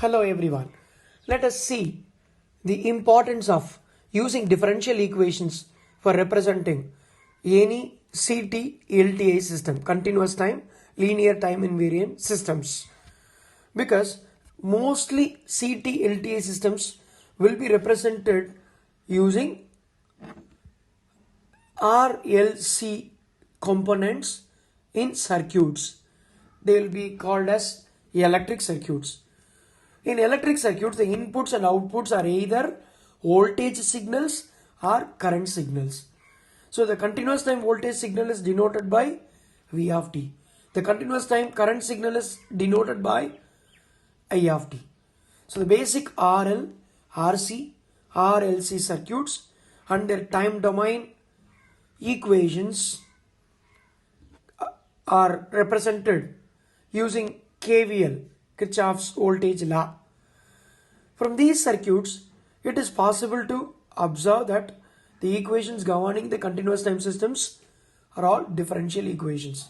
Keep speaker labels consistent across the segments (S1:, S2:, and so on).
S1: Hello everyone. Let us see the importance of using differential equations for representing any CT LTI system, continuous time, linear time invariant systems. Because mostly CT LTI systems will be represented using RLC components in circuits. They will be called as electric circuits. In electric circuits, the inputs and outputs are either voltage signals or current signals. So the continuous time voltage signal is denoted by V of t. The continuous time current signal is denoted by I of t. So the basic RL, RC, RLC circuits and their time domain equations are represented using KVL, Kirchhoff's voltage law. From these circuits, it is possible to observe that the equations governing the continuous time systems are all differential equations.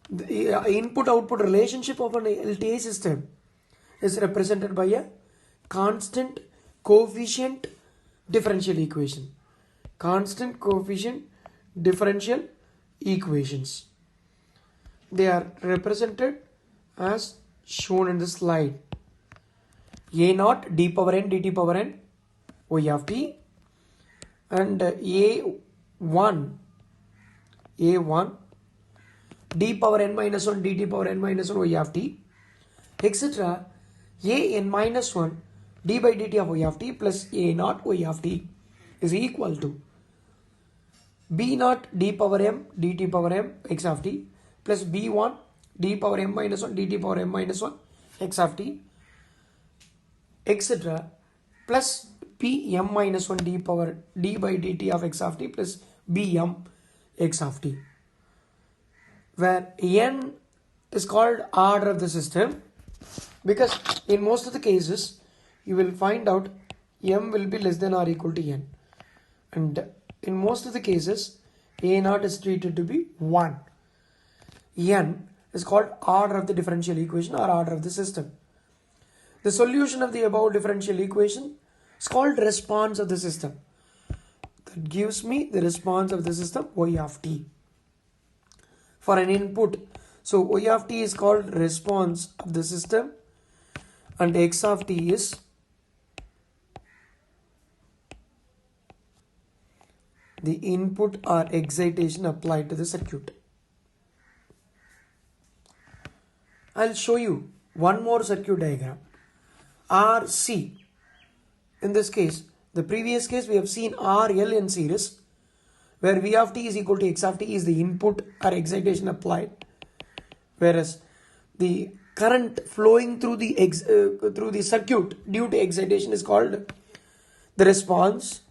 S1: The input-output relationship of an LTI system is represented by a constant coefficient differential equation. Constant coefficient differential equations. They are represented as shown in the slide. A naught d power n dt power n y of t and a1 d power n minus 1 dt power n minus 1 y of t etc. a n minus 1 d by dt of y of t plus a naught y of t is equal to b naught d power m dt power m x of t plus b1 d power m minus 1 dt power m minus 1 x of t etc. plus pm minus 1 d power d by dt of x of t plus bm x of t, where n is called order of the system because in most of the cases you will find out m will be less than or equal to n, and in most of the cases a naught is treated to be 1. N is called order of the differential equation or order of the system. The solution of the above differential equation is called response of the system. That gives me the response of the system y of t for an input. So y of t is called response of the system and x of t is the input or excitation applied to the circuit. I'll show you one more circuit diagram. RC. In this case, the previous case we have seen RL in series, where V of t is equal to X of t is the input or excitation applied, whereas the current flowing through the circuit due to excitation is called the response.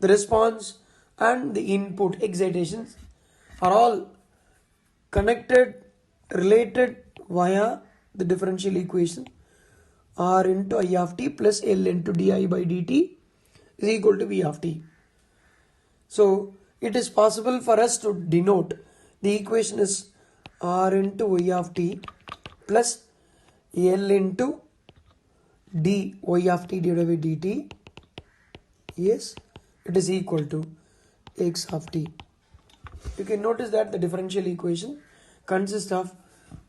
S1: The response and the input excitations are all connected, related via the differential equation R into I of t plus L into di by dt is equal to V of t. So it is possible for us to denote the equation is R into y of t plus L into dy of t divided by dt. Yes, it is equal to x of t. You can notice that the differential equation consists of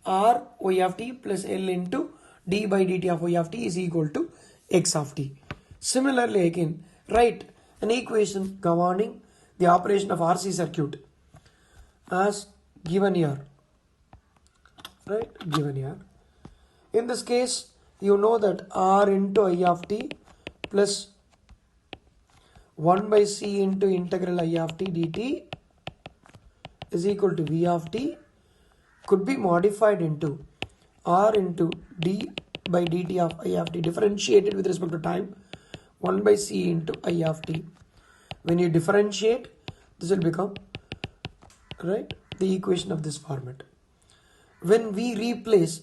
S1: R y of t plus L into d by dt of y of t is equal to x of t. Similarly, I can write an equation governing the operation of RC circuit as given here. Right? Given here. In this case, you know that R into I of t plus 1 by c into integral I of t dt is equal to V of t could be modified into R into d by dt of I of t differentiated with respect to time 1 by c into I of t. When you differentiate, this will become right the equation of this format. When we replace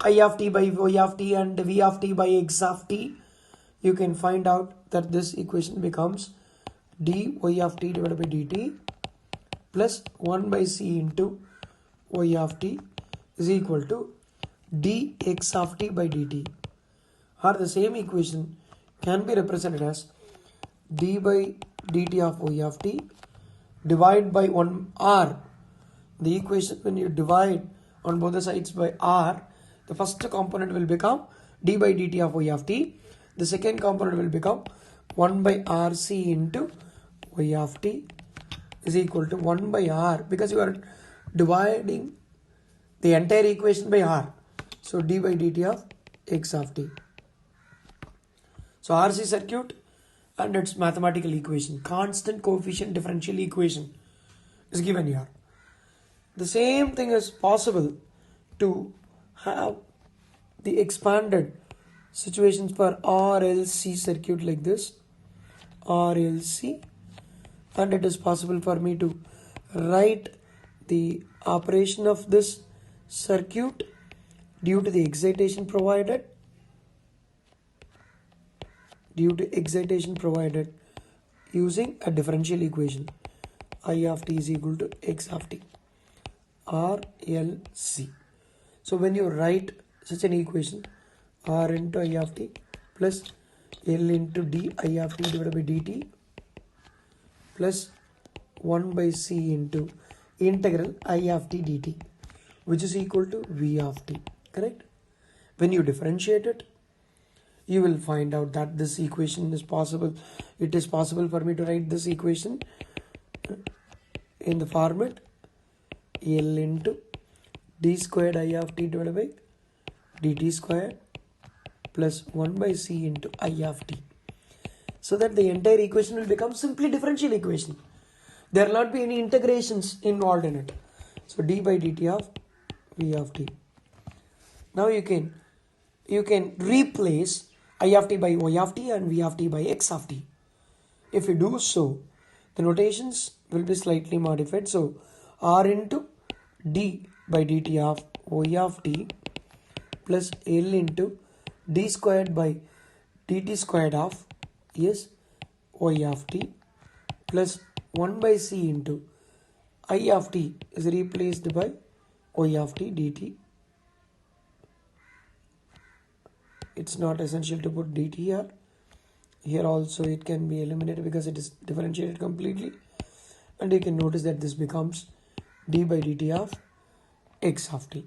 S1: I of t by y of t and V of t by x of t, you can find out that this equation becomes dy of t divided by dt plus 1 by c into y of t is equal to dx of t by dt, or the same equation can be represented as d by dt of y of t divided by 1 r. The equation, when you divide on both the sides by r, the first component will become d by dt of y of t. The second component will become 1 by rc into y of t is equal to 1 by r, because you are dividing the entire equation by r. So d by dt of x of t. So RC circuit and its mathematical equation, constant coefficient differential equation, is given here. The same thing is possible to have the expanded situations for RLC circuit like this, RLC, and it is possible for me to write the operation of this circuit due to the excitation provided, using a differential equation. I of t is equal to x of t, RLC. So when you write such an equation, r into I of t plus L into d I of t divided by dt plus 1 by c into integral I of t dt, which is equal to v of t, correct? When you differentiate it, you will find out that this equation is possible. It is possible for me to write this equation in the format L into d squared I of t divided by dt squared plus 1 by c into I of t, so that the entire equation will become simply differential equation. There will not be any integrations involved in it. So d by dt of v of t. Now you can replace I of t by y of t and v of t by x of t. If you do so, the notations will be slightly modified. So r into d by dt of y of t plus L into d squared by dt squared of y of t plus 1 by c into I of t is replaced by y of t dt. It's not essential to put dt here. Here also it can be eliminated because it is differentiated completely. And you can notice that this becomes d by dt of x of t.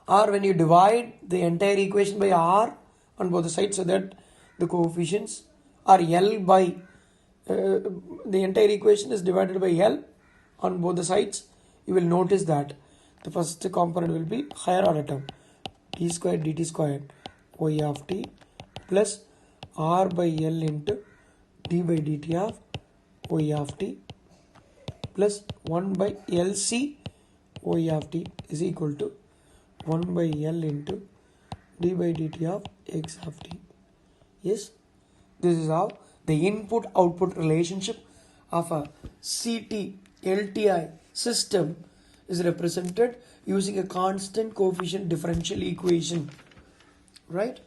S1: Or when you divide the entire equation by r on both the sides, so that the coefficients are L by the entire equation is divided by L on both the sides, you will notice that the first component will be higher order term, d squared dt squared y of t plus r by L into d by dt of y of t plus 1 by LC y of t is equal to 1 by L into d by dt of x of t. Yes, this is how the input-output relationship of a CT LTI system is represented using a constant coefficient differential equation. Right?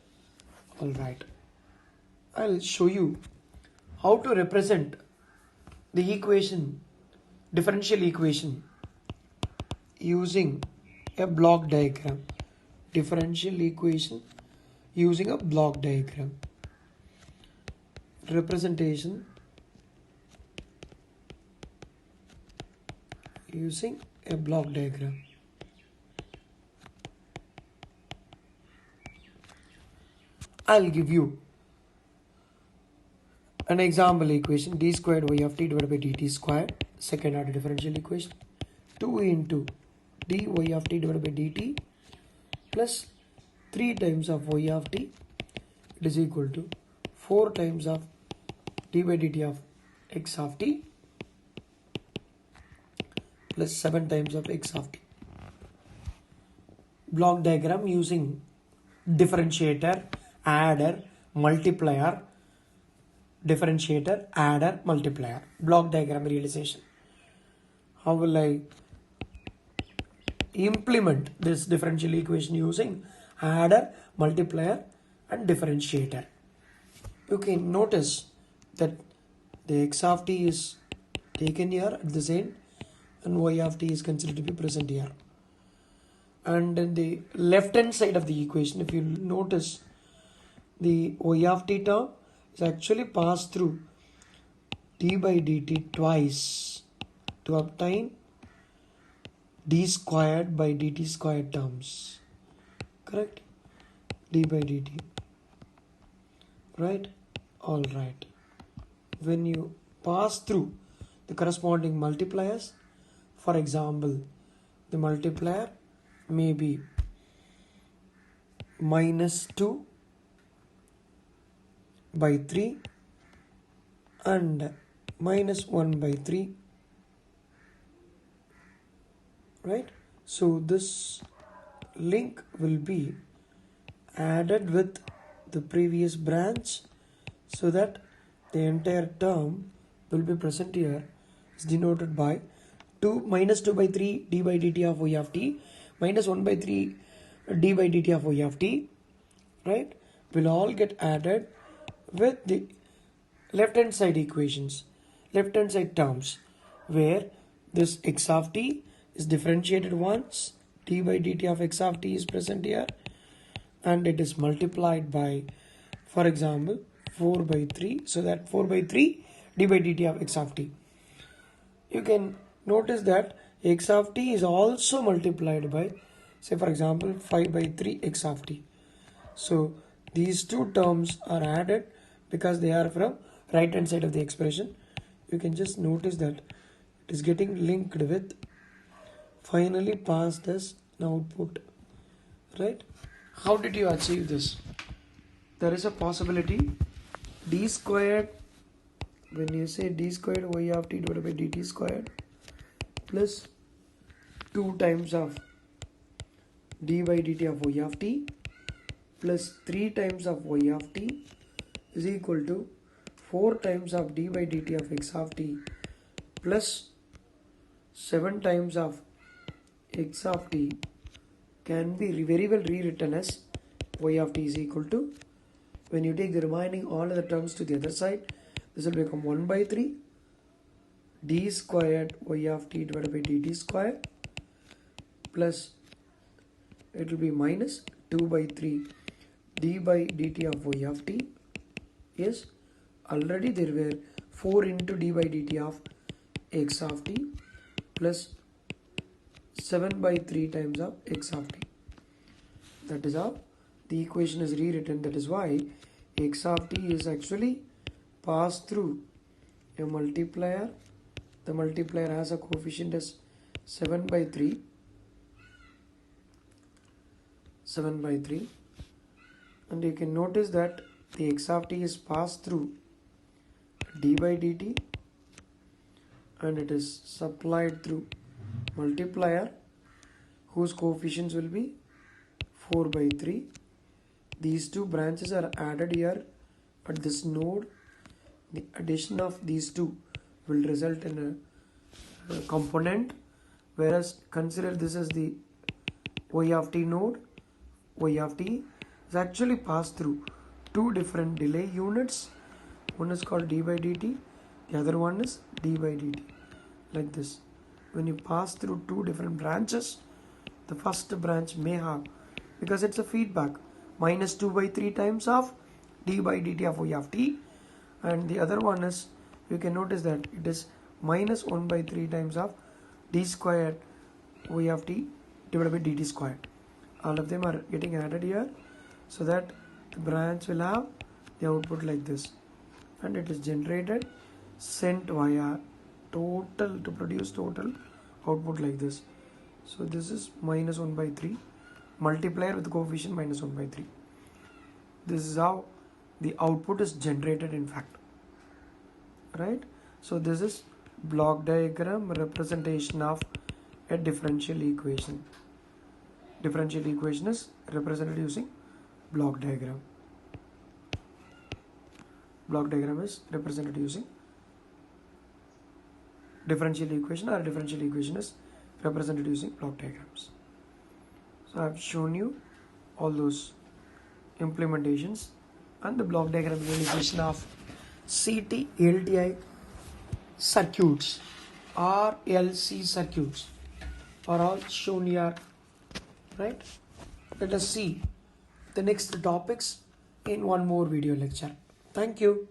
S1: Alright. I'll show you how to represent the equation, differential equation, using a block diagram. Differential equation using a block diagram. Representation using a block diagram. I'll give you an example equation, d squared y of t divided by dt squared, second order differential equation, 2 into dy of t divided by dt plus 3 times of y of t, it is equal to 4 times of d by dt of x of t plus 7 times of x of t. Block diagram using differentiator, adder, multiplier, differentiator, adder, multiplier. Block diagram realization. How will I implement this differential equation using adder, multiplier and differentiator? You can notice that the x of t is taken here at this end and y of t is considered to be present here. And in the left hand side of the equation, if you notice, the y of t term is actually passed through d by dt twice to obtain d squared by dt squared terms. Correct? D by dt. Right? Alright. When you pass through the corresponding multipliers, for example, the multiplier may be minus 2 by 3 and minus 1 by 3, right? So this link will be added with the previous branch so that the entire term will be present here. Is denoted by minus 2 by 3 d by dt of y of t minus 1 by 3 d by dt of y of t, right, will all get added with the left hand side equations, left hand side terms, where this x of t is differentiated once, d by dt of x of t is present here, and it is multiplied by, for example, 4 by 3, so that 4 by 3 d by dt of x of t. You can notice that x of t is also multiplied by, say for example, 5 by 3 x of t. So these two terms are added because they are from right hand side of the expression. You can just notice that it is getting linked with finally passed as an output, right? How did you achieve this? There is a possibility d squared, when you say d squared y of t divided by dt squared plus 2 times of d by dt of y of t plus 3 times of y of t is equal to 4 times of d by dt of x of t plus 7 times of x of t can be very well rewritten as y of t is equal to, when you take the remaining all other terms to the other side, this will become 1 by 3 d squared y of t divided by dt squared plus it will be minus 2 by 3 d by dt of y of t. Yes, already there were 4 into d by dt of x of t plus 7 by 3 times of x of t. That is how the equation is rewritten. That is why x of t is actually passed through a multiplier. The multiplier has a coefficient as 7 by 3. And you can notice that the x of t is passed through d by dt and it is supplied through multiplier whose coefficients will be 4 by 3. These two branches are added here at this node. The addition of these two will result in a component, whereas consider this as the y of t node. Y of t is actually passed through two different delay units. One is called d by dt, the other one is d by dt, like this. When you pass through two different branches, the first branch may have, because it's a feedback, minus 2 by 3 times of d by dt of y of t, and the other one is, you can notice that it is minus 1 by 3 times of d squared y of t divided by dt squared. All of them are getting added here, so that the branch will have the output like this, and it is generated, sent via total to produce total output like this. So this is minus 1 by 3 multiplier with the coefficient minus 1 by 3. This is how the output is generated, in fact, right? So this is block diagram representation of a differential equation. Differential equation is represented using block diagram. Block diagram is represented using differential equation, or differential equation is represented using block diagrams. So I have shown you all those implementations and the block diagram realization of CT LTI circuits. RLC circuits are all shown here, right? Let us see the next topics in one more video lecture. Thank you.